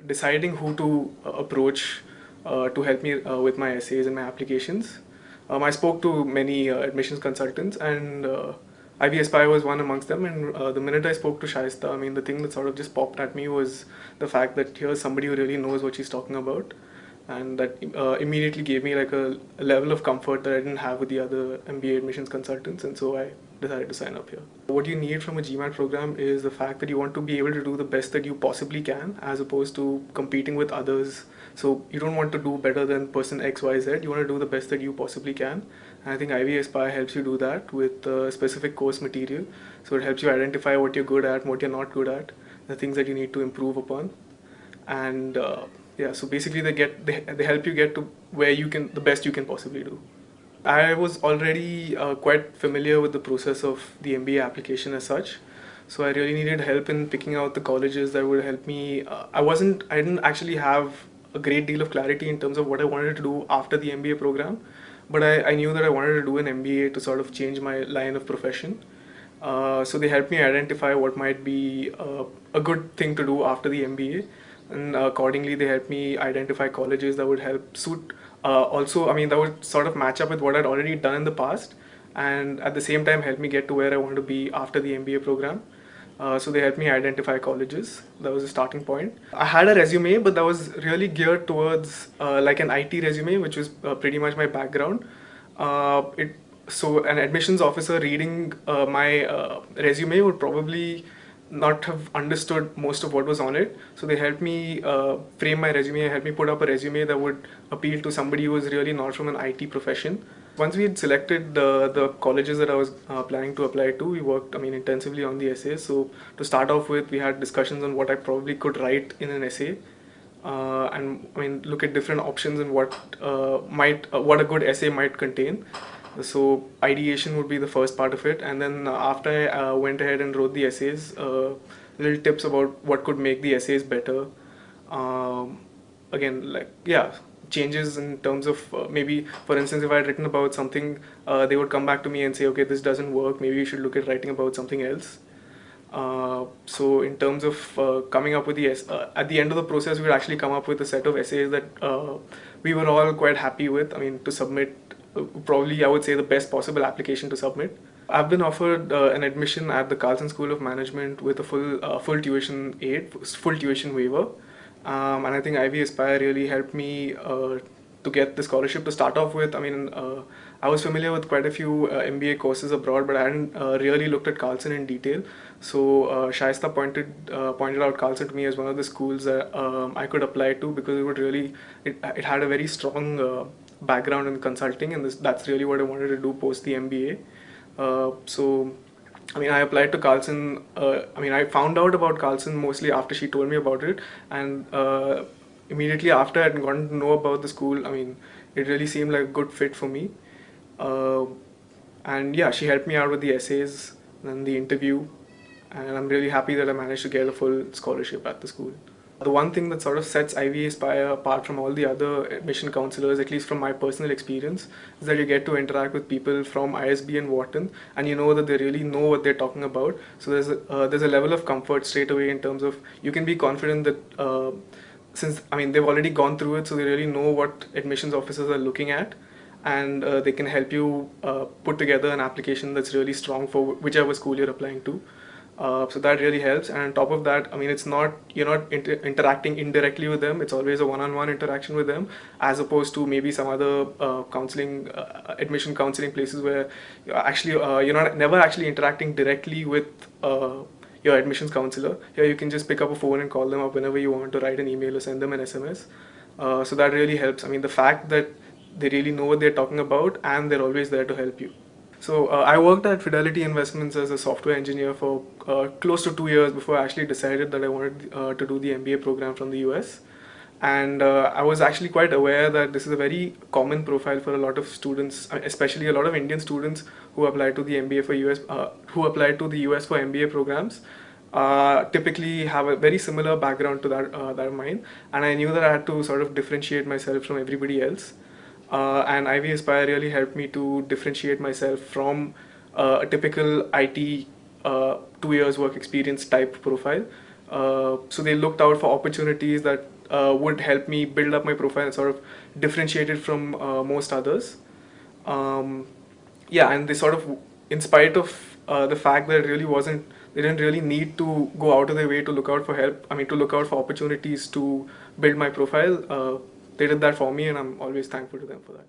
deciding who to approach to help me with my essays and my applications. I spoke to many admissions consultants, and IB Aspire was one amongst them. And the minute I spoke to Shaista, I mean, the thing that sort of just popped at me was the fact that here's somebody who really knows what she's talking about, and that immediately gave me like a level of comfort that I didn't have with the other MBA admissions consultants, and so I decided to sign up here. What you need from a GMAT program is the fact that you want to be able to do the best that you possibly can, as opposed to competing with others. So you don't want to do better than person X, Y, Z. You want to do the best that you possibly can. And I think IB Aspire helps you do that with specific course material. So it helps you identify what you're good at, what you're not good at, the things that you need to improve upon, and yeah, so basically they help you get to where you can the best you can possibly do. I was already quite familiar with the process of the MBA application as such, so I really needed help in picking out the colleges that would help me. I didn't actually have a great deal of clarity in terms of what I wanted to do after the MBA program, but I knew that I wanted to do an MBA to sort of change my line of profession. So they helped me identify what might be a good thing to do after the MBA, and accordingly they helped me identify colleges that would help suit. Also, I mean, that would sort of match up with what I'd already done in the past, and at the same time help me get to where I want to be after the MBA program. So they helped me identify colleges. That was a starting point. I had a resume, but that was really geared towards like an IT resume, which was pretty much my background. So an admissions officer reading my resume would probably not have understood most of what was on it. So they helped me frame my resume, helped me put up a resume that would appeal to somebody who was really not from an IT profession. Once we had selected the colleges that I was planning to apply to, we worked, I mean, intensively on the essays. So to start off with, we had discussions on what I probably could write in an essay, and I mean, look at different options and what what a good essay might contain. So ideation would be the first part of it, and then after I went ahead and wrote the essays, little tips about what could make the essays better. Again, like, yeah, changes in terms of maybe, for instance, if I had written about something, they would come back to me and say, okay, this doesn't work, maybe you should look at writing about something else. So in terms of coming up with at the end of the process, we would actually come up with a set of essays that we were all quite happy with. I mean, to submit, probably I would say the best possible application to submit. I've been offered an admission at the Carlson School of Management with a full tuition aid, full tuition waiver, and I think IB Aspire really helped me to get the scholarship to start off with. I mean, I was familiar with quite a few MBA courses abroad, but I hadn't really looked at Carlson in detail. So Shaista pointed out Carlson to me as one of the schools that I could apply to, because it had a very strong background in consulting, and that's really what I wanted to do post the MBA. So I mean, I applied to Carlson. I mean, I found out about Carlson mostly after she told me about it, and immediately after I'd gotten to know about the school, I mean, it really seemed like a good fit for me. And yeah, she helped me out with the essays and the interview, and I'm really happy that I managed to get a full scholarship at the school. The one thing that sort of sets IB Aspire apart from all the other admission counselors, at least from my personal experience, is that you get to interact with people from ISB and Wharton, and you know that they really know what they're talking about. So there's a level of comfort straight away in terms of you can be confident that since, I mean, they've already gone through it, so they really know what admissions officers are looking at, and they can help you put together an application that's really strong for whichever school you're applying to. So that really helps, and on top of that, I mean, you're not interacting indirectly with them. It's always a one-on-one interaction with them, as opposed to maybe some other admission counseling places where you're never actually interacting directly with your admissions counselor. Here you can just pick up a phone and call them up whenever you want, to write an email or send them an SMS. So that really helps. I mean, the fact that they really know what they're talking about, and they're always there to help you. So I worked at Fidelity Investments as a software engineer for close to 2 years before I actually decided that I wanted to do the MBA program from the US. And I was actually quite aware that this is a very common profile for a lot of students, especially a lot of Indian students who apply to the MBA for US, who apply to the US for MBA programs. Typically have a very similar background to that of mine, and I knew that I had to sort of differentiate myself from everybody else. And IB Aspire really helped me to differentiate myself from a typical IT 2 years work experience type profile. So they looked out for opportunities that would help me build up my profile and sort of differentiate it from most others. Um, yeah, and they sort of, in spite of the fact that it really wasn't, they didn't really need to go out of their way to look out for help. I mean, to look out for opportunities to build my profile. They did that for me, and I'm always thankful to them for that.